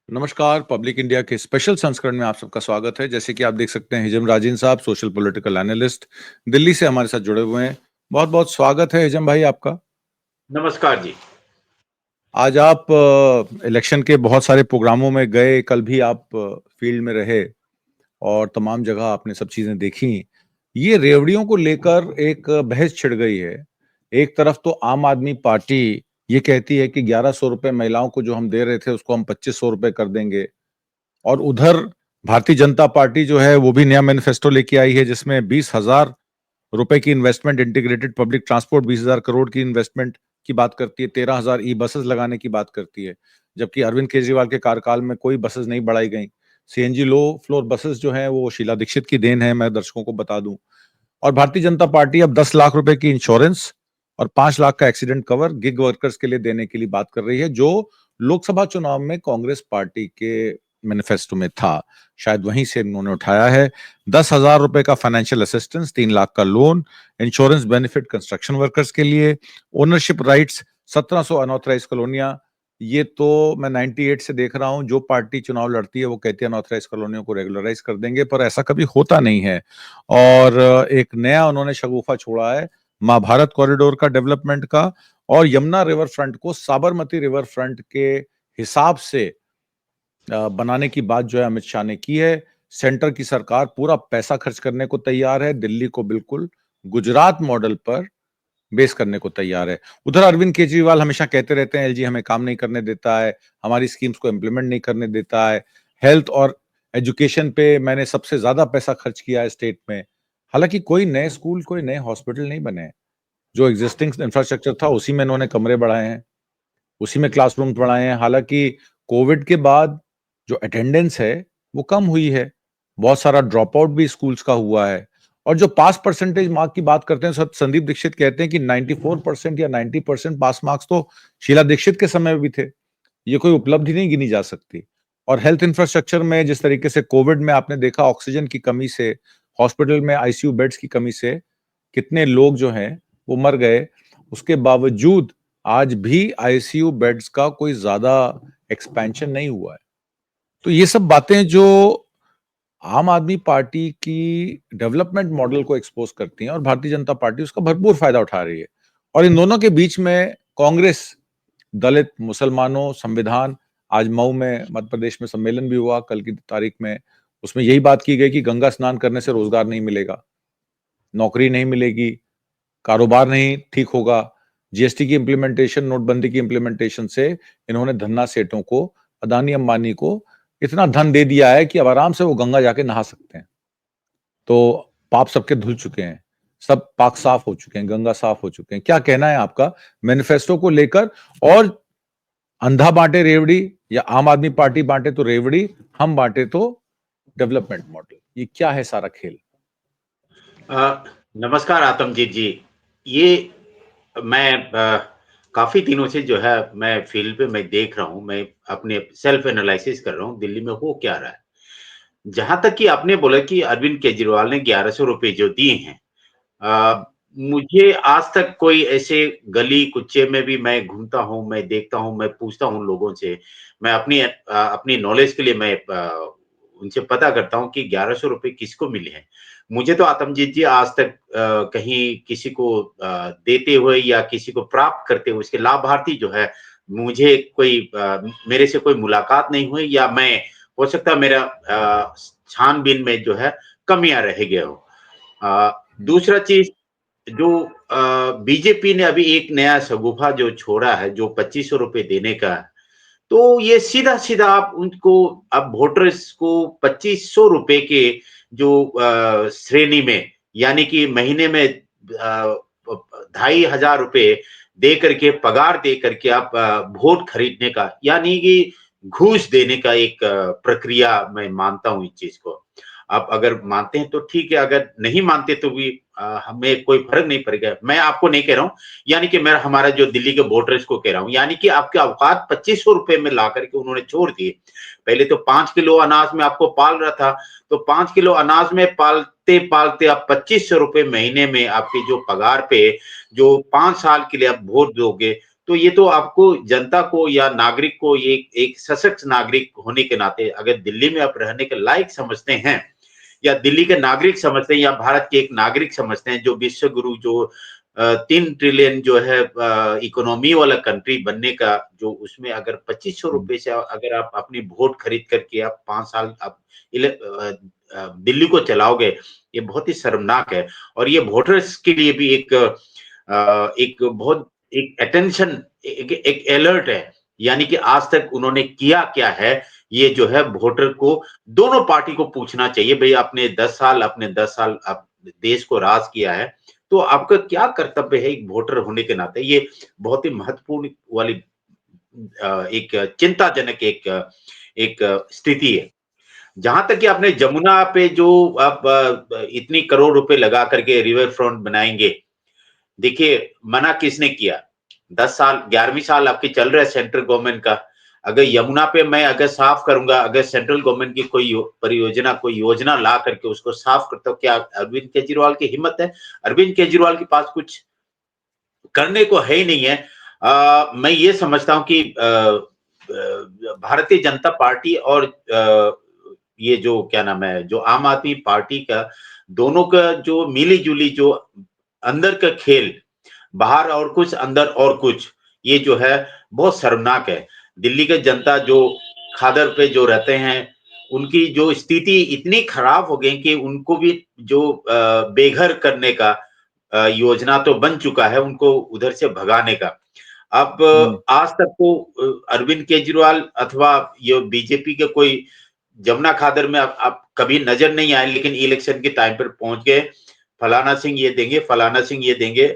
नमस्कार। Public India के special संस्करण में आप सबका स्वागत है। जैसे कि आप देख सकते हैं, हिजम राजीन साहब सोशल पॉलिटिकल एनालिस्ट दिल्ली से हमारे साथ जुड़े हुए हैं। बहुत बहुत स्वागत है हिजम भाई आपका। नमस्कार जी। आज आप इलेक्शन के बहुत सारे प्रोग्रामों में गए, कल भी आप फील्ड में रहे और तमाम जगह आपने सब चीजें देखी। ये रेवड़ियों को लेकर एक बहस छिड़ गई है। एक तरफ तो आम आदमी पार्टी ये कहती है कि 1100 रुपए महिलाओं को जो हम दे रहे थे उसको हम 2500 रुपए कर देंगे, और उधर भारतीय जनता पार्टी जो है वो भी नया मैनिफेस्टो लेके आई है जिसमें 20,000 रुपए की investment, integrated public transport 20,000 crore की इन्वेस्टमेंट की बात करती है, 13,000 ई बसेस लगाने की बात करती है। जबकि अरविंद केजरीवाल के कार्यकाल में कोई बसेस नहीं बढ़ाई गई। सीएनजी लो फ्लोर बसेस जो हैं वो शीला दीक्षित की देन है, मैं दर्शकों को बता दूं। और भारतीय जनता पार्टी अब 10 लाख रुपए की इंश्योरेंस और 5 लाख का एक्सीडेंट कवर गिग वर्कर्स के लिए देने के लिए बात कर रही है, जो लोकसभा चुनाव में कांग्रेस पार्टी के मैनिफेस्टो में था। शायद वहीं से उन्होंने उठाया है। 10,000 रुपए का फाइनेंशियल असिस्टेंस, 3 लाख का loan, insurance benefit construction workers के लिए, ओनरशिप राइट्स, 1700 अनऑथराइज कॉलोनियां। ये तो मैं 98 से देख रहा हूं, जो पार्टी चुनाव लड़ती है वो कहती है अनऑथराइज कॉलोनियों को रेगुलराइज कर देंगे, पर ऐसा कभी होता नहीं है। और एक नया उन्होंने शगुफा छोड़ा है महाभारत कॉरिडोर का, डेवलपमेंट का, और यमुना रिवर फ्रंट को साबरमती रिवर फ्रंट के हिसाब से बनाने की बात जो है अमित शाह ने की है। सेंटर की सरकार पूरा पैसा खर्च करने को तैयार है, दिल्ली को बिल्कुल गुजरात मॉडल पर बेस करने को तैयार है। उधर अरविंद केजरीवाल हमेशा कहते रहते हैं एलजी हमें काम नहीं करने देता है, हमारी स्कीम्स को इम्प्लीमेंट नहीं करने देता है, हेल्थ और एजुकेशन पे मैंने सबसे ज्यादा पैसा खर्च किया है स्टेट में। हालांकि कोई नए स्कूल, कोई नए हॉस्पिटल नहीं बने। जो एग्जिस्टिंग इंफ्रास्ट्रक्चर था उसी में इन्होंने कमरे बढ़ाए हैं, उसी में क्लासरूम बढ़ाए हैं। हालांकि कोविड के बाद जो अटेंडेंस है वो कम हुई है, बहुत सारा ड्रॉप आउट भी स्कूल्स का हुआ है। और जो पास परसेंटेज मार्क की बात करते हैं, सब संदीप दीक्षित कहते हैं कि 94% या 90% पास मार्क्स तो शीला दीक्षित के समय में भी थे। ये कोई उपलब्धि नहीं गिनी जा सकती। और हेल्थ इंफ्रास्ट्रक्चर में जिस तरीके से कोविड में आपने देखा, ऑक्सीजन की कमी से, हॉस्पिटल में आईसीयू बेड्स की कमी से कितने लोग जो हैं वो मर गए। उसके बावजूद आज भी आईसीयू बेड्स का कोई ज्यादा एक्सपेंशन नहीं हुआ है। तो ये सब बातें जो आम आदमी पार्टी की डेवलपमेंट मॉडल को एक्सपोज करती हैं, और भारतीय जनता पार्टी उसका भरपूर फायदा उठा रही है। और इन दोनों के बीच में कांग्रेस, दलित, मुसलमानों, संविधान, आज मऊ में मध्य प्रदेश में सम्मेलन भी हुआ कल की तारीख में। उसमें यही बात की गई कि गंगा स्नान करने से रोजगार नहीं मिलेगा, नौकरी नहीं मिलेगी, कारोबार नहीं ठीक होगा। जीएसटी की इंप्लीमेंटेशन, नोटबंदी की इंप्लीमेंटेशन से इन्होंने धन्ना सेठों को, अदानी अंबानी को इतना धन दे दिया है कि अब आराम से वो गंगा जाके नहा सकते हैं। तो पाप सबके धुल चुके हैं, सब पाक साफ हो चुके हैं, गंगा साफ हो चुके हैं। क्या कहना है आपका मैनिफेस्टो को लेकर? और अंधा बांटे रेवड़ी या आम आदमी पार्टी बांटे तो रेवड़ी, हम बांटे तो डेवलपमेंट मॉडल, ये क्या है सारा खेल? नमस्कार आतमजीत जी। ये मैं काफ़ी दिनों से जो है मैं फ़ील्ड पे मैं देख रहा हूँ, मैं अपने सेल्फ एनालिसिस कर रहा हूँ, दिल्ली में हो क्या रहा है। जहाँ तक कि आपने बोला कि अरविंद केजरीवाल ने ₹1100 जो दिए हैं, मुझे आज तक कोई ऐसे गली-कुचे में भी मैं घूमता हूँ, मैं देखता हूँ, मैं पूछता हूँ लोगों से, मैं अपनी नॉलेज के लिए मैं उनसे पता करता हूँ कि ₹1100 किसको मिले हैं। मुझे तो आतमजीत जी आज तक कहीं किसी को देते हुए या किसी को प्राप्त करते हुए उसके लाभार्थी जो है, मुझे कोई मेरे से कोई मुलाकात नहीं हुई या मैं हो सकता है मेरा छानबीन में जो है कमियाँ रह गए हो। दूसरा चीज़ जो बीजेपी ने अभी एक नया शगुफा जो छोड़ा है, जो ₹2500 देने का है, तो ये सीधा-सीधा आप उनको अब वोटर्स को ₹2500 के जो श्रेणी में यानी कि महीने में ₹2500 दे करके पगार दे करके आप वोट खरीदने का यानी कि घूस देने का एक प्रक्रिया मैं मानता हूँ इस चीज़ को। आप अगर मानते हैं तो ठीक है, अगर नहीं मानते तो भी हमें कोई फ़र्क नहीं पड़ेगा। मैं आपको नहीं कह रहा हूँ, यानी कि मैं हमारा जो दिल्ली के वोटर्स को कह रहा हूँ, यानी कि आपके औकात ₹2500 में ला करके उन्होंने छोड़ दिए। पहले तो 5 किलो अनाज में आपको पाल रहा था, तो 5 किलो अनाज में पालते-पालते आप ₹2500 महीने में आपकी जो पगार पे जो 5 साल के लिए आप वोट दोगे, तो ये तो आपको जनता को या नागरिक को ये एक सशक्त नागरिक होने के नाते अगर दिल्ली में आप रहने के लायक समझते हैं या दिल्ली के नागरिक समझते हैं या भारत के एक नागरिक समझते हैं जो विश्व गुरु जो 3 ट्रिलियन जो है इकोनॉमी वाला कंट्री बनने का जो उसमें अगर 2500 रुपए से अगर आप अपनी वोट खरीद करके आप 5 साल आप दिल्ली को चलाओगे, ये बहुत ही शर्मनाक है। और ये वोटर्स के लिए भी एक बहुत एक अटेंशन एक अलर्ट है, यानी कि आज तक उन्होंने किया क्या है, ये जो है वोटर को दोनों पार्टी को पूछना चाहिए। भाई अपने 10 साल आप देश को राज किया है, तो आपका क्या कर्तव्य है एक वोटर होने के नाते। ये बहुत ही महत्वपूर्ण वाली एक चिंताजनक एक स्थिति है। जहां तक कि आपने जमुना पे जो आप इतनी करोड़ रुपए लगा करके रिवर फ्रंट बनाएंगे, देखिए मना किसने किया? 10 साल 11वीं साल आपकी चल रहा है सेंट्रल गवर्नमेंट का। अगर यमुना पे मैं अगर साफ करूंगा, अगर सेंट्रल गवर्नमेंट की कोई परियोजना कोई योजना ला करके उसको साफ करता हूं, क्या अरविंद केजरीवाल की हिम्मत है? अरविंद केजरीवाल के पास कुछ करने को है ही नहीं है। मैं ये समझता हूं कि भारतीय जनता पार्टी और ये जो क्या नाम है जो आम आदमी पार्टी का दोनों का जो मिली जुली जो अंदर का खेल, बाहर और कुछ अंदर और कुछ, ये जो है बहुत शर्मनाक है। दिल्ली की जनता जो खादर पे जो रहते हैं, उनकी जो स्थिति इतनी खराब हो गई कि उनको भी जो बेघर करने का योजना तो बन चुका है उनको उधर से भगाने का। अब आज तक तो अरविंद केजरीवाल अथवा ये बीजेपी के कोई जमुना खादर में आप कभी नजर नहीं आए, लेकिन इलेक्शन के टाइम पर पहुंच गए, फलाना सिंह ये देंगे, फलाना सिंह ये देंगे,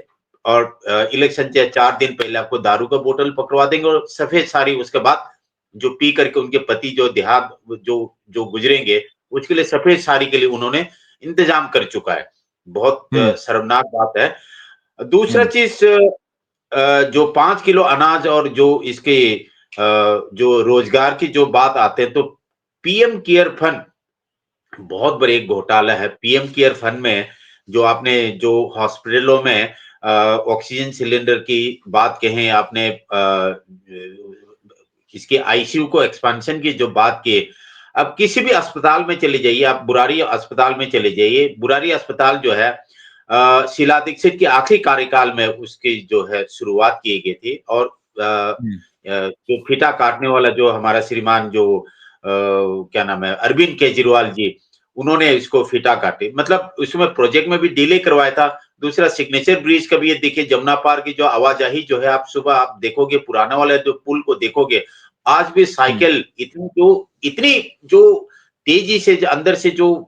और इलेक्शन से 4 दिन पहले आपको दारू का बोतल पकड़वा देंगे और सफेद साड़ी उसके बाद जो पी करके उनके पति जो देहात जो जो गुजरेंगे, उसके लिए सफेद साड़ी के लिए उन्होंने इंतजाम कर चुका है। बहुत शर्मनाक बात है। दूसरा चीज जो 5 किलो अनाज और जो इसके जो रोजगार की जो बात आते हैं, तो पीएम केयर फंड बहुत बड़े एक घोटाला है। पीएम केयर फंड में जो आपने जो हॉस्पिटलों में ऑक्सीजन सिलेंडर की बात कहें आपने, इसके आईसीयू को एक्सपेंशन की जो बात की, अब किसी भी अस्पताल में चले जाइए, आप बुरारी अस्पताल में चले जाइए, बुरारी अस्पताल जो है शीला दीक्षित के आखिरी कार्यकाल में उसकी जो है शुरुआत की गई थी, और जो फीता काटने वाला जो हमारा श्रीमान जो क्या नाम है अरविंद केजरीवाल जी, उन्होंने इसको फीता काटे, मतलब उसमें प्रोजेक्ट में भी डिले करवाया था। दूसरा सिग्नेचर ब्रिज का भी ये देखिए, जमुना पार की जो आवाजाही जो है, आप सुबह आप देखोगे पुराना वाला जो पुल को देखोगे, आज भी साइकिल इतनी जो तेजी से अंदर से जो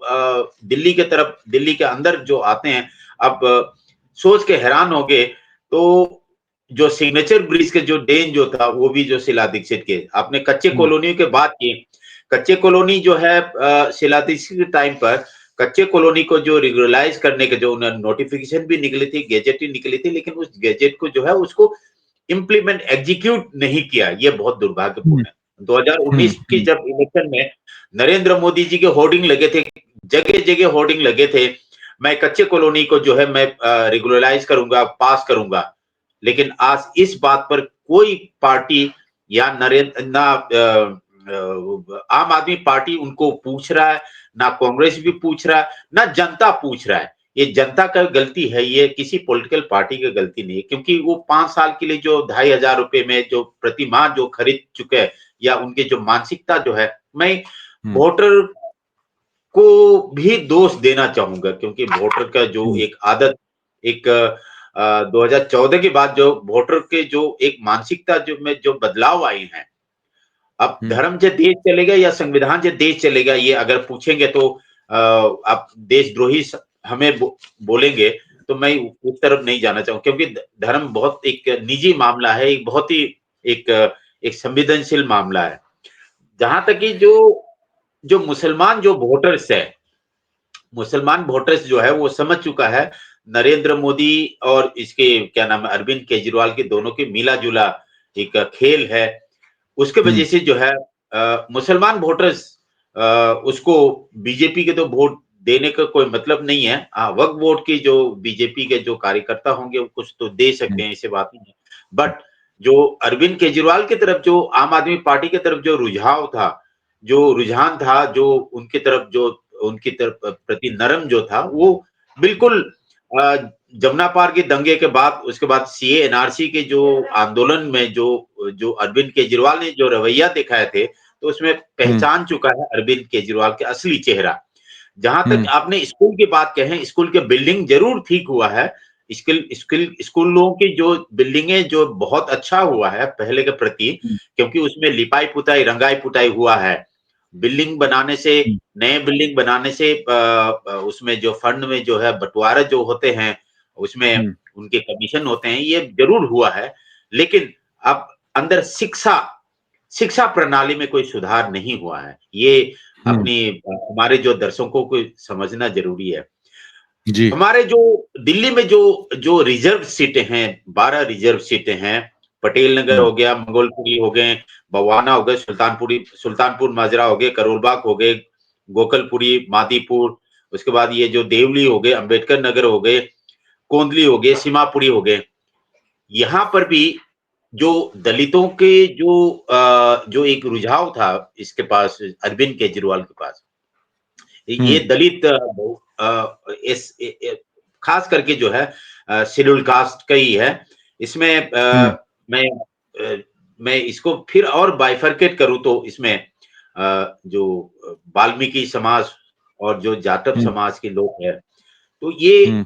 दिल्ली के तरफ दिल्ली के अंदर जो आते हैं, अब सोच के हैरान हो गए। तो जो सिग्नेचर ब्रिज के जो डेन जो था वो भी जो शीला दीक्षित के, आपने कच्चे कॉलोनियों के बात की, कच्चे कॉलोनी जो है शीला दीक्षित के टाइम पर कच्चे कॉलोनी को जो रेगुलराइज करने के जो नोटिफिकेशन भी निकली थी, गैजेट ही निकली थी, लेकिन उस गैजेट को जो है उसको इम्प्लीमेंट एग्जीक्यूट नहीं किया, ये बहुत दुर्भाग्यपूर्ण है। 2019 की जब इलेक्शन में नरेंद्र मोदी जी के होर्डिंग लगे थे, जगह जगह होर्डिंग लगे थे, मैं कच्चे कॉलोनी को जो है मैं रेगुलराइज करूंगा, पास करूंगा, लेकिन आज इस बात पर कोई पार्टी या नरेंद्र ना आम आदमी पार्टी उनको पूछ रहा है, ना कांग्रेस भी पूछ रहा है, ना जनता पूछ रहा है। ये जनता का गलती है, ये किसी पॉलिटिकल पार्टी की गलती नहीं है, क्योंकि वो 5 साल के लिए जो 2,500 रुपए में जो प्रति माह जो खरीद चुके हैं, या उनके जो मानसिकता जो है, मैं वोटर को भी दोष देना चाहूंगा, क्योंकि वोटर का जो एक आदत एक 2014 के बाद जो वोटर के जो एक मानसिकता जो में जो बदलाव आए हैं, अब धर्म से देश चलेगा या संविधान से देश चलेगा, ये अगर पूछेंगे तो आप देशद्रोही हमें बोलेंगे, तो मैं उस तरफ नहीं जाना चाहूंगा, क्योंकि धर्म बहुत एक निजी मामला है, एक बहुत ही एक एक संवेदनशील मामला है। जहां तक कि जो जो मुसलमान जो वोटर्स है, मुसलमान वोटर्स जो है वो समझ चुका है नरेंद्र मोदी और इसके क्या नाम है अरविंद केजरीवाल के दोनों के मिला जुला एक खेल है। उसके वजह से जो है मुसलमान वोटर्स उसको बीजेपी के तो वोट देने का कोई मतलब नहीं है। वक्फ बोर्ड की जो बीजेपी के जो कार्यकर्ता होंगे वो कुछ तो दे सकते हैं, ऐसी बात नहीं है, बट जो अरविंद केजरीवाल की तरफ, जो आम आदमी पार्टी की तरफ जो रुझाव था, जो रुझान था, जो उनकी तरफ प्रति नरम जो था, वो बिल्कुल अ, जमुना पार के दंगे के बाद, उसके बाद सीए एनआरसी के जो आंदोलन में जो जो अरविंद केजरीवाल ने जो रवैया दिखाए थे, तो उसमें हम्म, पहचान चुका है अरविंद केजरीवाल का असली चेहरा। जहां तक हम्म, आपने स्कूल की बात कहे, स्कूल के बिल्डिंग जरूर ठीक हुआ है। स्कूलों की जो बिल्डिंगे जो बहुत अच्छा हुआ है पहले के प्रति, हम्म, क्योंकि उसमें लिपाई पुताई रंगाई पुताई हुआ है। बिल्डिंग बनाने से, हम्म, नए बिल्डिंग बनाने से उसमें जो फंड में जो है बंटवारा जो होते हैं, उसमें हम्म, उनके कमीशन होते हैं, ये जरूर हुआ है। लेकिन अब अंदर शिक्षा शिक्षा प्रणाली में कोई सुधार नहीं हुआ है। ये हम्म, अपनी हमारे जो दर्शकों को समझना जरूरी है। जी, हमारे जो दिल्ली में जो जो रिजर्व सीटें हैं, 12 रिजर्व सीटें हैं, पटेल नगर हम्म, हो गया, मंगोलपुरी हो गए, बवाना हो गए, सुल्तानपुर माजरा हो गए, करोलबाग हो गए, गोकलपुरी, मादीपुर, उसके बाद ये जो देवली हो गए, अंबेडकर नगर हो गए, कोंदली हो गए, सीमापुरी हो गए। यहाँ पर भी जो दलितों के जो एक रुझाव था इसके पास, अरविंद केजरीवाल के पास, ये हम्म, दलित खास करके जो है शेड्यूल कास्ट का ही है। इसमें हम्म, मैं मैं इसको फिर और बाइफरकेट करूं तो इसमें जो वाल्मीकि समाज और जो जाटव हम्म, समाज के लोग हैं, तो ये हम्म,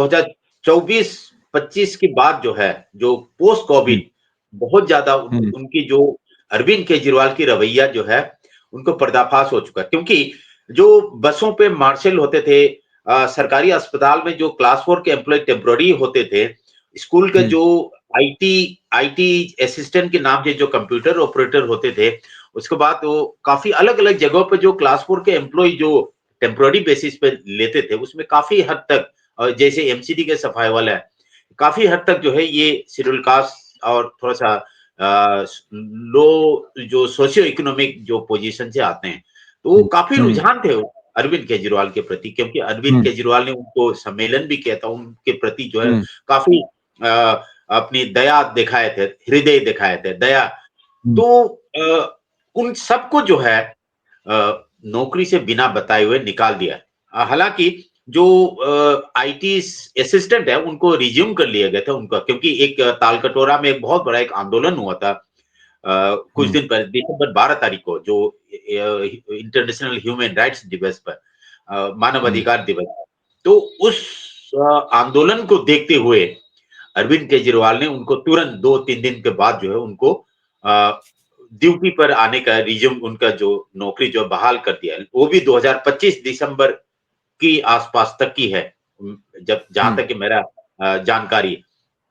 2024-25 के बाद जो है, जो पोस्ट हम्म, कोविड बहुत ज्यादा हम्म, उनकी जो अरविंद केजरीवाल की रवैया जो है, उनको पर्दाफाश हो चुका है। क्योंकि जो बसों पे मार्शल होते थे, सरकारी अस्पताल में जो क्लास 4 के एम्प्लॉय टेम्पररी होते थे, स्कूल के हम्म, जो आईटी आईटी असिस्टेंट के नाम से जो कंप्यूटर ऑपरेटर होते थे, उसके बाद वो काफी अलग अलग जगहों पे जो क्लास 4 के एम्प्लॉय जो टेम्पररी बेसिस पे लेते थे, उसमें काफी हद तक जैसे एमसीडी के सफाई वाला है, काफी हद तक जो है ये शेड्यूल कास्ट और थोड़ा सा लो जो सोशियो इकोनॉमिक जो पोजीशन से आते हैं, तो वो काफी हम्म, रुझान थे अरविंद केजरीवाल के प्रति, क्योंकि अरविंद हम्म, केजरीवाल ने उनको सम्मेलन भी किया था, उनके प्रति जो है हम्म, काफी अपनी दया दिखाए थे, हृदय दिखाए थे, दया। हम्म, तो उन सबको जो है नौकरी से बिना बताए हुए निकाल दिया। हालांकि जो आईटी असिस्टेंट है उनको रिज्यूम कर लिया गया था उनका, क्योंकि एक तालकटोरा में एक बहुत बड़ा एक आंदोलन हुआ था कुछ हम्म, दिन पहले, दिसंबर 12 तारीख को, जो इंटरनेशनल ह्यूमन राइट्स दिवस पर, मानव हम्म, अधिकार दिवस पर। तो उस आंदोलन को देखते हुए अरविंद केजरीवाल ने उनको तुरंत 2-3 दिन के बाद जो है उनको ड्यूटी पर आने का रिज्यूम, उनका जो नौकरी जो बहाल कर दिया, वो भी 2025 दिसंबर की आसपास तक की है, जब जहां हम्म, तक कि मेरा जानकारी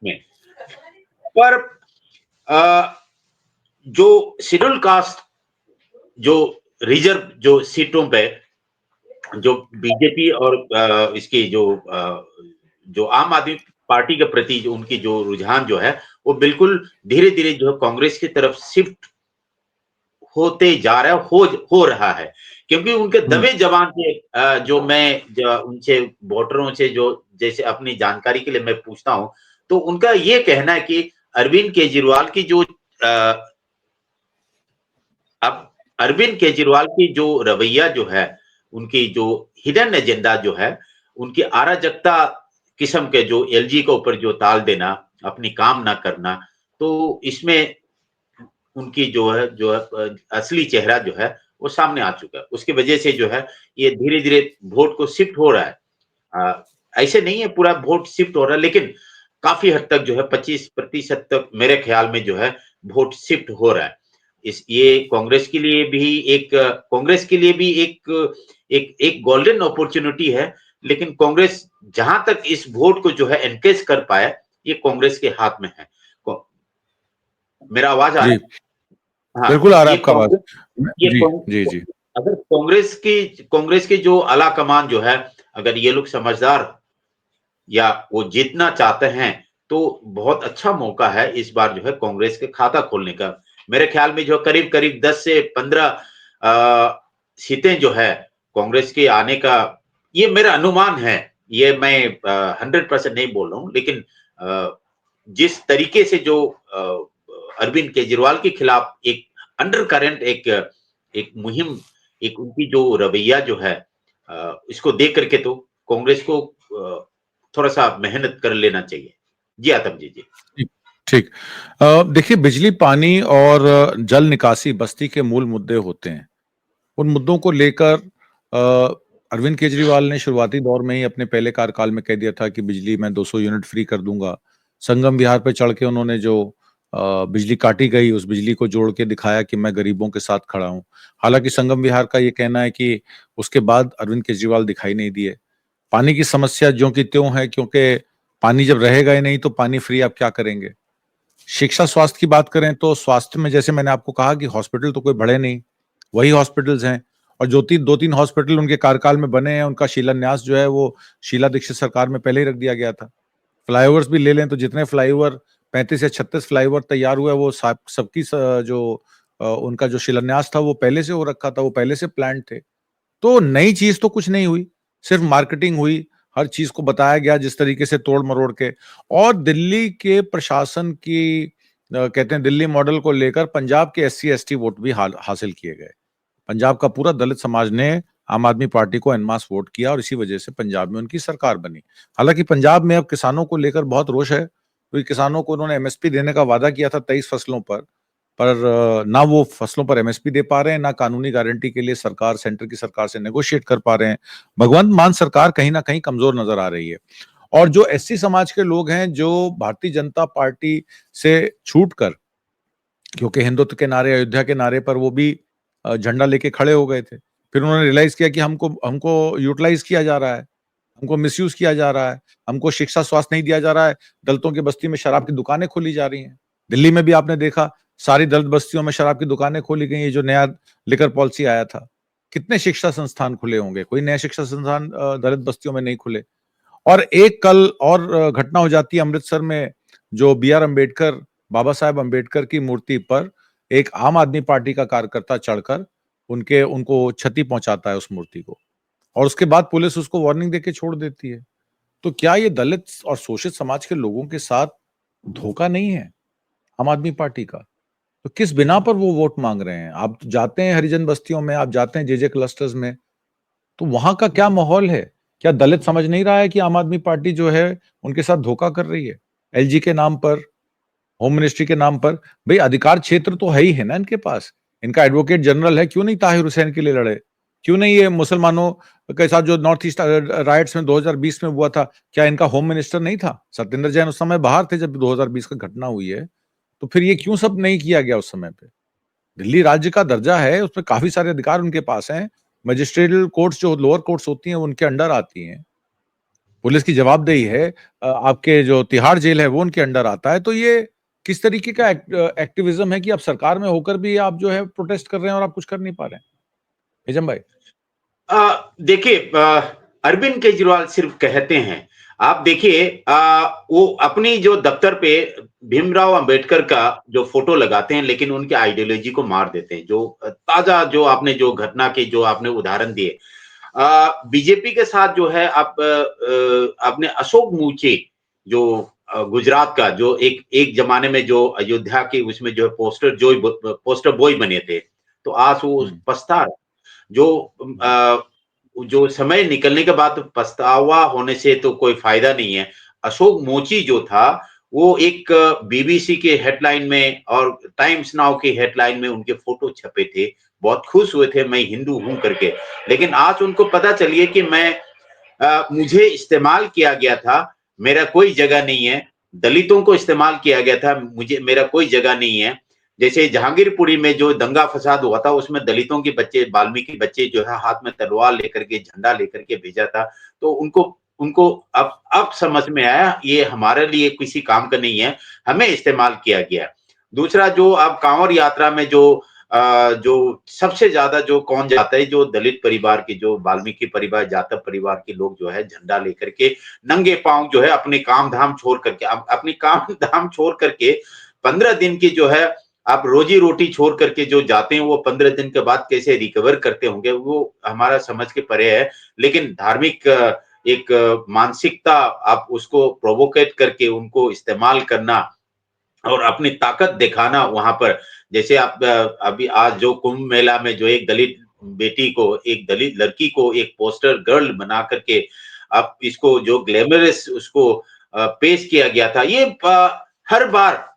में। पर जो शेड्यूल कास्ट जो रिजर्व जो सीटों पे जो बीजेपी और इसकी जो आम आदमी पार्टी के प्रति जो उनकी जो रुझान जो है, वो बिल्कुल धीरे धीरे जो है कांग्रेस की तरफ शिफ्ट होते जा रहा है, हो रहा है। क्योंकि उनके हम्म, दबे जवान से जो मैं उनसे वोटरों से जो जैसे अपनी जानकारी के लिए मैं पूछता हूं, तो उनका ये कहना है कि अरविंद केजरीवाल की जो अब अरविंद केजरीवाल की जो रवैया जो है, उनकी जो हिडन एजेंडा जो है, उनकी अराजकता किस्म के जो एलजी के ऊपर जो ताल देना, अपनी काम ना करना, तो इसमें उनकी जो है असली चेहरा जो है वो सामने आ चुका है। उसकी वजह से जो है ये धीरे-धीरे वोट को शिफ्ट हो रहा है। ऐसे नहीं है पूरा वोट शिफ्ट हो रहा है, लेकिन काफ़ी हद तक जो है 25% तक मेरे ख्याल में जो है वोट शिफ्ट हो रहा है। इस ये कांग्रेस के लिए भी एक गोल्डन अपॉर्च्युनिटी है, लेकिन कांग्रेस जहां तक इस वोट को जो है एनकेज कर पाए, ये कांग्रेस के हाथ में है। को मेरा आवाज़ आ रहा जी, है? हाँ, बिल्कुल आ रहा ये है आपका आवाज। कांग्रेस ये जी, कांग जी, जी, अगर कांग्रेस की जो आला कमान जो है, अगर ये लोग समझदार या वो जीतना चाहते हैं, तो बहुत अच्छा मौका है इस बार जो है कांग्रेस के खाता खोलने का। मेरे ख्याल में जो करीब-करीब 10 से 15 सीटें जो है कांग्रेस के आने का, ये मेरा अनुमान है। ये मैं 100% नहीं बोल रहा हूँ, लेकिन जिस तरीके से जो अरविंद केजरीवाल के खिलाफ एक अंडर करंट एक मुहिम, एक उनकी जो रवैया जो है, इसको देख करके तो कांग्रेस को थोड़ा-सा मेहनत कर लेना चाहिए। जी, आतम जी। ठीक, ठीक। देखिए बिजली, पानी और जल निकासी बस्ती के मूल मुद्दे होते हैं। उन मुद्दों को लेकर अरविंद केजरीवाल ने शुरुआती दौर में ही अपने पहले कार्यकाल में कह दिया था कि बिजली मैं 200 यूनिट फ्री कर दूँगा। संगम विहार पे चढ़ के उन्होंने जो बिजली काटी गई, उस बिजली को जोड़ के दिखाया कि मैं गरीबों के साथ खड़ा हूँ। हालाँकि संगम विहार का ये कहना है कि उसके बाद अरविंद केजरीवाल दिखाई नहीं दिए। पानी की समस्या ज्यों की त्यों है, क्योंकि पानी जब रहेगा ही नहीं तो पानी फ्री आप क्या करेंगे? शिक्षा स्वास्थ्य की बात करें तो स्वास्थ्य में जैसे मैंने आपको कहा कि हॉस्पिटल तो कोई बढ़े नहीं, वही हॉस्पिटल्स हैं और जो 2-3 हॉस्पिटल उनके कार्यकाल में बने हैं, उनका शिलान्यास जो है वो शीला दीक्षित सरकार में पहले ही रख दिया गया था। फ्लाईओवर्स भी ले लें तो जितने फ्लाईओवर 35 या 36 फ्लाईओवर तैयार हुए वो सबकी जो उनका जो शिलान्यास था वो पहले से हो रखा था, वो पहले से प्लान्ड थे। तो नई चीज़ तो कुछ नहीं हुई, सिर्फ मार्केटिंग हुई, हर चीज़ को बताया गया जिस तरीके से तोड़-मरोड़ के और दिल्ली के प्रशासन की कहते हैं दिल्ली मॉडल को लेकर पंजाब के एससी-एसटी वोट भी हासिल किए गए। पंजाब का पूरा दलित समाज ने आम आदमी पार्टी को एन मास वोट किया और इसी वजह से पंजाब में उनकी सरकार बनी। हालाँकि पंजाब में अब किसानों को लेकर बहुत रोष है, क्योंकि किसानों को उन्होंने एमएसपी देने का वादा किया था 23 फसलों पर ना वो फसलों पर एमएसपी दे पा रहे हैं, ना कानूनी गारंटी के लिए सरकार सेंटर की सरकार से नेगोशिएट कर पा रहे हैं। भगवंत मान सरकार कहीं न कहीं कमज़ोर नज़र आ रही है। और जो एससी समाज के लोग हैं, जो भारतीय जनता पार्टी से छूटकर क्योंकि हिंदुत्व के नारे, अयोध्या के नारे पर वो भी झंडा लेके खड़े हो गए थे। फिर उन्होंने रियलाइज़ किया कि हमको हमको यूटिलाइज़ किया जा रहा है, हमको मिसयूज़ किया जा रहा है, हमको शिक्षा, स्वास्थ्य नहीं दिया जा रहा है, दलितों की बस्ती में शराब की दुकानें खोली जा रही हैं। दिल्ली में भी आपने देखा, सारी दलित बस्तियों में शराब की दुकानें खोली गई, ये जो नया लिकर पॉलिसी आया था। कितने शिक्षा संस्थान खुले होंगे? कोई नया शिक्षा संस्थान दलित बस्तियों में नहीं खुले। और एक कल और घटना हो जाती है अमृतसर में, जो बी.आर. अम्बेडकर, बाबा साहेब अम्बेडकर की मूर्ति पर एक आम आदमी पार्टी का कार्यकर्ता चढ़कर उनके उनको क्षति पहुँचाता है उस मूर्ति को और उसके बाद पुलिस उसको वार्निंग देके छोड़ देती है। तो क्या ये दलित और शोषित समाज के लोगों के साथ धोखा नहीं है आम आदमी पार्टी का? तो किस बिना पर वो वोट माँग रहे हैं? आप जाते हैं हरिजन बस्तियों में, आप जाते हैं जेजे क्लस्टर्स में, तो वहाँ का क्या माहौल है? क्या दलित समझ नहीं रहा है कि आम आदमी पार्टी जो है, उनके साथ धोखा कर रही है? एलजी के नाम पर, होम मिनिस्ट्री के नाम पर, भई अधिकार क्षेत्र तो है ही है ना इनके पास। इनका एडवोकेट जनरल है, क्यों नहीं ताहिर हुसैन के लिए लड़े? क्यों नहीं ये मुसलमानों के साथ जो नॉर्थ ईस्ट राइट्स में 2020 में हुआ था, क्या इनका होम मिनिस्टर नहीं था? सत्येंद्र जैन उस समय बाहर थे जब 2020 का घटना हुई है। तो फिर ये क्यों सब नहीं किया गया उस समय पे? दिल्ली राज्य का दर्जा है, उसमें काफ़ी सारे अधिकार उनके पास हैं। मजिस्ट्रियल कोर्ट्स जो लोअर कोर्ट्स होती हैं, वो उनके अंडर आती हैं। पुलिस की जवाबदेही है आपके जो तिहाड़ जेल है, वो उनके अंडर आता है। तो ये किस तरीके का एक्टिविज़्म है कि आप सरकार में होकर भी आप जो है प्रोटेस्ट कर रहे हैं और आप कुछ कर नहीं पा रहे हैं? हिजम भाई। देखिए, अरविंद केजरीवाल सिर्फ कहते हैं। आप देखिए, वो अपनी जो दफ्तर पे भीमराव अंबेडकर का जो फोटो लगाते हैं, लेकिन उनके आइडियोलॉजी को मार देते हैं। जो ताजा जो आपने जो घटना के जो आपने उदाहरण दिए, बीजेपी के साथ जो है आप आपने अशोक मूचे जो गुजरात का जो एक एक जमाने में जो अयोध्या के उसमें जो पोस्टर बॉय बने थे, तो आज वो हुँ, पछता जो हुँ, जो समय निकलने के बाद पछतावा होने से तो कोई फायदा नहीं है। अशोक मोची जो था, वो एक बीबीसी के हेडलाइन में और टाइम्स नाउ के हेडलाइन में उनके फ़ोटो छपे थे। बहुत खुश हुए थे, मैं हिंदू हूँ करके। लेकिन आज उनको पता चली है कि मुझे इस्तेमाल किया गया था, मेरा कोई जगह नहीं है। दलितों को इस्तेमाल किया गया था, मेरा कोई जगह नहीं है। जैसे जहांगीरपुरी में जो दंगा-फ़साद हुआ था, उसमें दलितों के बच्चे, वाल्मीकि बच्चे जो है हाथ में तलवार लेकर के, झंडा लेकर के भेजा था। तो उनको उनको अब समझ में आया, ये हमारे लिए किसी काम का नहीं है, हमें इस्तेमाल किया गया। दूसरा, जो अब काँवड़ यात्रा में जो सबसे ज़्यादा जो कौन जाता है, जो दलित परिवार के, जो वाल्मीकि परिवार, जाटव परिवार के लोग जो है झंडा लेकर के नंगे पाँव जो है अपने काम-धाम छोड़ करके, अपनी काम-धाम छोड़ करके 15 दिन की जो है आप रोजी-रोटी छोड़ करके जो जाते हैं, वो 15 दिन के बाद कैसे रिकवर करते होंगे, वो हमारा समझ के परे है। लेकिन धार्मिक एक मानसिकता आप उसको प्रोवोकेट करके उनको इस्तेमाल करना और अपनी ताकत दिखाना वहाँ पर। जैसे आप अभी आज जो कुंभ मेला में जो एक दलित बेटी को, एक दलित लड़की को एक पोस्टर गर्ल बना करके अब इसको जो ग्लैमरस उसको पेश किया गया था, ये हर बार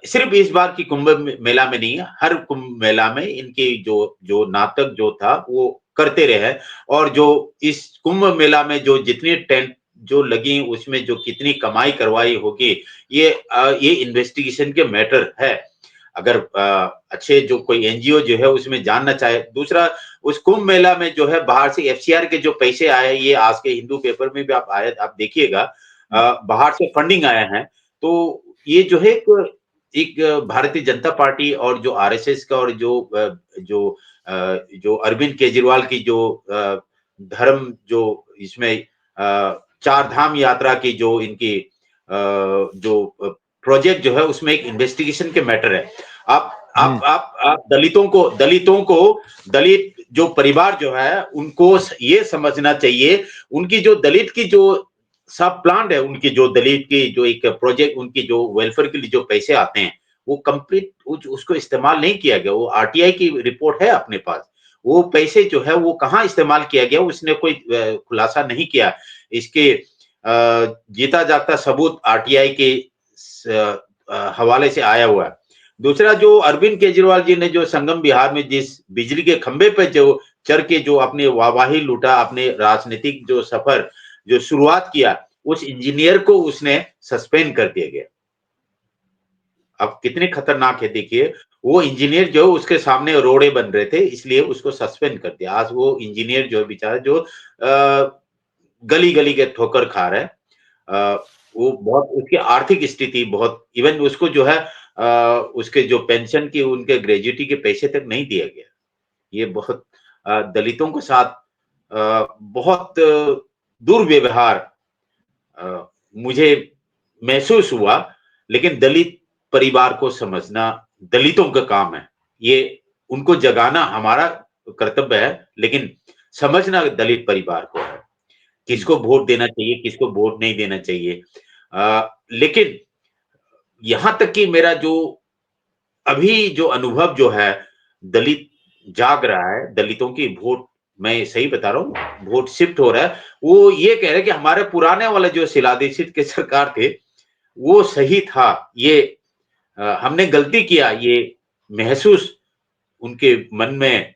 सिर्फ इस बार की कुंभ मेला में नहीं है, हर कुंभ मेला में इनकी जो जो नाटक जो था वो करते रहे हैं। और जो इस कुंभ मेला में जो जितनी टेंट जो लगी उसमें जो कितनी कमाई करवाई होगी, ये इन्वेस्टिगेशन के मैटर है। अगर अच्छे जो कोई एनजीओ जो है उसमें जानना चाहे। दूसरा, उस कुंभ मेला में जो है बाहर से एफसीआर के जो पैसे आए, ये आज के हिंदू पेपर में भी आप आए, आप देखिएगा, बाहर से फंडिंग आया है। तो ये जो है एक भारतीय जनता पार्टी और जो आरएसएस का और जो अरविंद केजरीवाल की जो धर्म जो इसमें चार धाम यात्रा की जो इनकी जो प्रोजेक्ट जो है उसमें एक इन्वेस्टिगेशन के मैटर है। आप दलितों को दलित जो परिवार जो है उनको ये समझना चाहिए, उनकी जो दलित की जो सब प्लान है, उनकी जो दलित की जो एक प्रोजेक्ट, उनकी जो वेलफेयर के लिए जो पैसे आते हैं वो कंप्लीट उसको इस्तेमाल नहीं किया गया। वो आरटीआई की रिपोर्ट है अपने पास, वो पैसे जो है वो कहाँ इस्तेमाल किया गया उसने कोई खुलासा नहीं किया। इसके जीता जागता सबूत आरटीआई के हवाले से आया हुआ है। दूसरा, जो अरविंद केजरीवाल जी ने जो संगम बिहार में जिस बिजली के खंभे पे जो चढ़ के जो अपने वाहवाही लूटा, अपने राजनीतिक जो सफर जो शुरुआत किया, उस इंजीनियर को उसने सस्पेंड कर दिया गया। अब कितने खतरनाक है देखिए, वो इंजीनियर जो उसके सामने रोड़े बन रहे थे इसलिए उसको सस्पेंड कर दिया। आज वो इंजीनियर जो बेचारा जो गली गली के ठोकर खा रहा है, वो बहुत उसकी आर्थिक स्थिति बहुत, इवन उसको जो है उसके जो पेंशन की उनके ग्रेजुटी के पैसे तक नहीं दिया गया। ये बहुत दलितों के साथ बहुत दुर्व्यवहार मुझे महसूस हुआ। लेकिन दलित परिवार को समझना दलितों का काम है, ये उनको जगाना हमारा कर्तव्य है, लेकिन समझना दलित परिवार को है, किसको वोट देना चाहिए, किसको वोट नहीं देना चाहिए। लेकिन यहां तक कि मेरा जो अभी जो अनुभव जो है, दलित जाग रहा है, दलितों की वोट, मैं सही बता रहा हूँ, वोट शिफ्ट हो रहा है। वो ये कह रहे हैं कि हमारे पुराने वाले जो शीला दीक्षित के सरकार थे वो सही था, ये हमने गलती किया, ये महसूस उनके मन में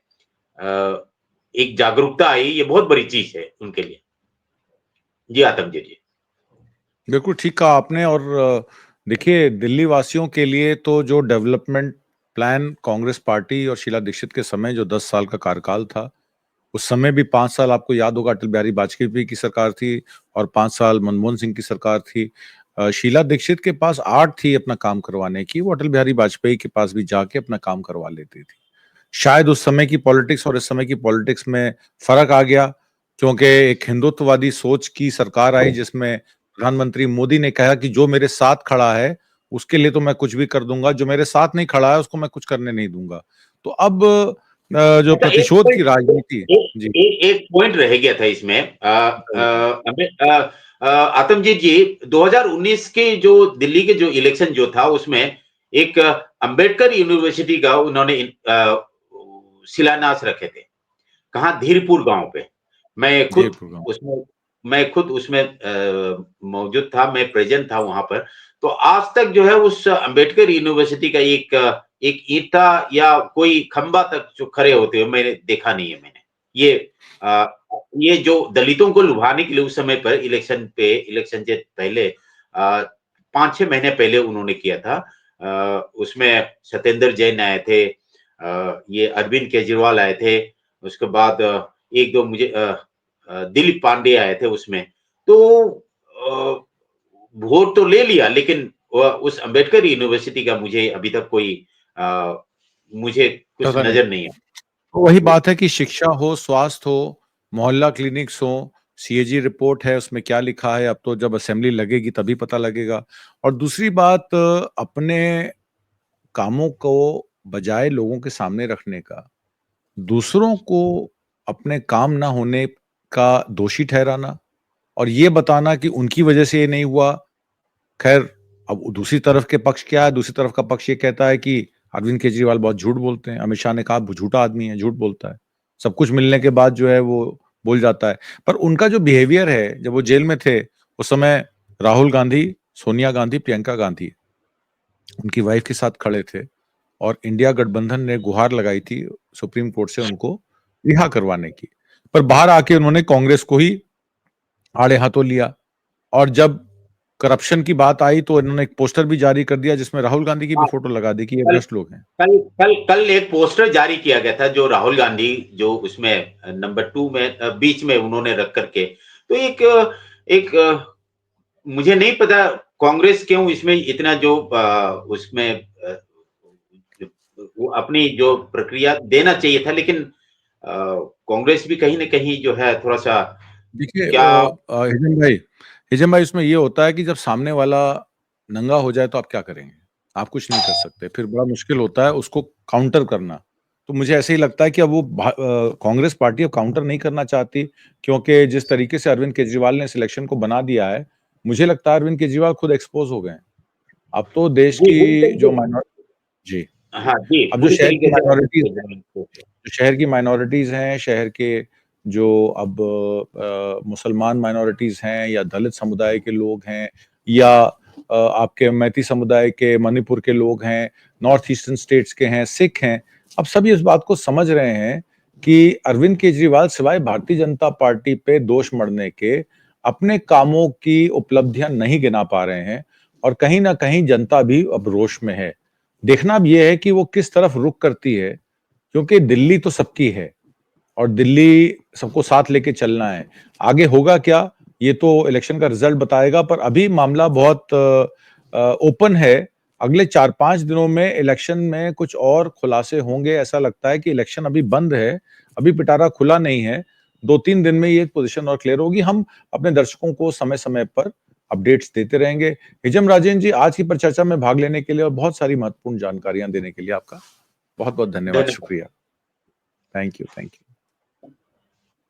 एक जागरूकता आई, ये बहुत बड़ी चीज है उनके लिए। जी आतम जी। बिल्कुल ठीक कहा आपने। और देखिए, दिल्ली वासियों के लिए तो जो डेवलपमेंट प्लान कांग्रेस पार्टी और शीला दीक्षित के समय जो 10 साल का कार्यकाल था, उस समय भी 5 साल आपको याद होगा अटल बिहारी वाजपेयी की सरकार थी और 5 साल मनमोहन सिंह की सरकार थी। शीला दीक्षित के पास आर्ट थी अपना काम करवाने की, वो अटल बिहारी वाजपेयी के पास भी जाके अपना काम करवा लेती थी। शायद उस समय की पॉलिटिक्स और इस समय की पॉलिटिक्स में फर्क आ गया, क्योंकि एक हिंदुत्ववादी सोच की सरकार आई जिसमें प्रधानमंत्री मोदी ने कहा कि जो मेरे साथ खड़ा है उसके लिए तो मैं कुछ भी कर दूंगा, जो मेरे साथ नहीं खड़ा है उसको मैं कुछ करने नहीं दूंगा। तो अब जो अच्छा, प्रतिशोध की राजनीति। जी। एक पॉइंट रह गया था इसमें। आतमजीत जी, 2019 के जो दिल्ली के जो इलेक्शन जो था उसमें एक अंबेडकर यूनिवर्सिटी का उन्होंने शिलान्यास रखे थे। कहाँ? धीरपुर गांव पे। मैं खुद जयपुर गांव। उसमें मैं खुद उसमें मौजूद था, मैं प्रेजेंट था वहां पर। तो आज तक जो है उस अंबेडकर यूनिवर्सिटी का एक ईंटा या कोई खंबा तक जो खड़े होते हुए मैंने देखा नहीं है मैंने। ये अ, ये जो दलितों को लुभाने के लिए उस समय पर इलेक्शन से पहले 5-6 महीने पहले उन्होंने किया था। उसमें सत्येंद्र जैन आए थे, ये अरविंद केजरीवाल आए थे, उसके बाद एक दो मुझे दिलीप पांडे आए थे उसमें। तो वोट तो ले लिया, लेकिन उस अंबेडकर यूनिवर्सिटी का मुझे अभी तक कोई अ, मुझे कुछ पता नहीं। नजर नहीं है। तो वही जी। बात है कि शिक्षा हो, स्वास्थ्य हो, मोहल्ला क्लिनिक्स हो, सीएजी रिपोर्ट है उसमें क्या लिखा है, अब तो जब असेंबली लगेगी तभी पता लगेगा। और दूसरी बात, अपने कामों को बजाय लोगों के सामने रखने का, दूसरों को अपने काम ना होने का दोषी ठहराना और ये बताना कि उनकी वजह से ये नहीं हुआ। खैर, अब दूसरी तरफ के पक्ष क्या है? दूसरी तरफ का पक्ष ये कहता है कि अरविंद केजरीवाल बहुत झूठ बोलते हैं। अमित शाह ने कहा वो झूठा आदमी है, झूठ बोलता है। सब कुछ मिलने के बाद जो है वो बोल जाता है। पर उनका जो बिहेवियर है, जब वो जेल में थे, उस समय राहुल गांधी, सोनिया गांधी, प्रियंका गांधी उनकी वाइफ के साथ खड़े थे और इंडिया गठबंधन ने गुहार लगाई थी सुप्रीम कोर्ट से उनको रिहा करवाने की। पर बाहर आके उन्होंने कांग्रेस को ही आड़े हाथों लिया और जब करप्शन की बात आई तो इन्होंने एक पोस्टर भी जारी कर दिया जिसमें राहुल गांधी की भी हाँ, फोटो लगा दी कि ये कल भ्रष्ट लोग हैं। कल कल कल एक पोस्टर जारी किया गया था जो राहुल गांधी जो उसमें नंबर 2 में बीच में उन्होंने रख करके तो एक मुझे नहीं पता कांग्रेस क्यों इसमें इतना जो उसमें वो अपनी जो प्रक्रिया देना चाहिए था लेकिन कांग्रेस भी कहीं न कहीं जो है थोड़ा-सा देखिए क्या हिजम भाई इसमें ये होता है कि जब सामने वाला नंगा हो जाए तो आप क्या करेंगे? आप कुछ नहीं कर सकते। फिर बड़ा मुश्किल होता है उसको काउंटर करना। तो मुझे ऐसे ही लगता है कि अब वो कांग्रेस पार्टी अब काउंटर नहीं करना चाहती क्योंकि जिस तरीके से अरविंद केजरीवाल ने इस इलेक्शन को बना दिया है, मुझे लगता है अरविंद केजरीवाल खुद एक्सपोज़ हो गए हैं। अब तो देश जी, पूरी की जो तरीके से जी। हाँ जी, अब जो पूरी शहर की तरीके से माइनॉरिटीज़ हैं, जो शहर की माइनॉरिटीज़ हैं, शहर के जो अब मुसलमान माइनॉरिटीज़ हैं या दलित समुदाय के लोग हैं या आपके मैती समुदाय के मणिपुर के लोग हैं, नॉर्थ ईस्टर्न स्टेट्स के हैं, सिख हैं, अब सभी इस बात को समझ रहे हैं कि अरविंद केजरीवाल सिवाय भारतीय जनता पार्टी पे दोष मढ़ने के अपने कामों की उपलब्धियां नहीं गिना पा रहे हैं और कहीं न कहीं जनता भी अब रोष में है। देखना अब ये है कि वो किस तरफ रुख करती है, क्योंकि दिल्ली तो सबकी है और दिल्ली सबको साथ लेके चलना है। आगे होगा क्या, ये तो इलेक्शन का रिजल्ट बताएगा पर अभी मामला बहुत ओपन है। अगले 4-5 दिनों में इलेक्शन में कुछ और खुलासे होंगे, ऐसा लगता है कि इलेक्शन अभी बंद है, अभी पिटारा खुला नहीं है। 2-3 दिन में ये पोज़ीशन और क्लियर होगी। हम अपने दर्शकों को समय-समय पर अपडेट्स देते रहेंगे। हिजम राजेन जी, आज की परिचर्चा में भाग लेने के लिए और बहुत सारी महत्वपूर्ण जानकारियाँ देने के लिए आपका बहुत-बहुत धन्यवाद, धन्यवाद। शुक्रिया। Thank you, thank you.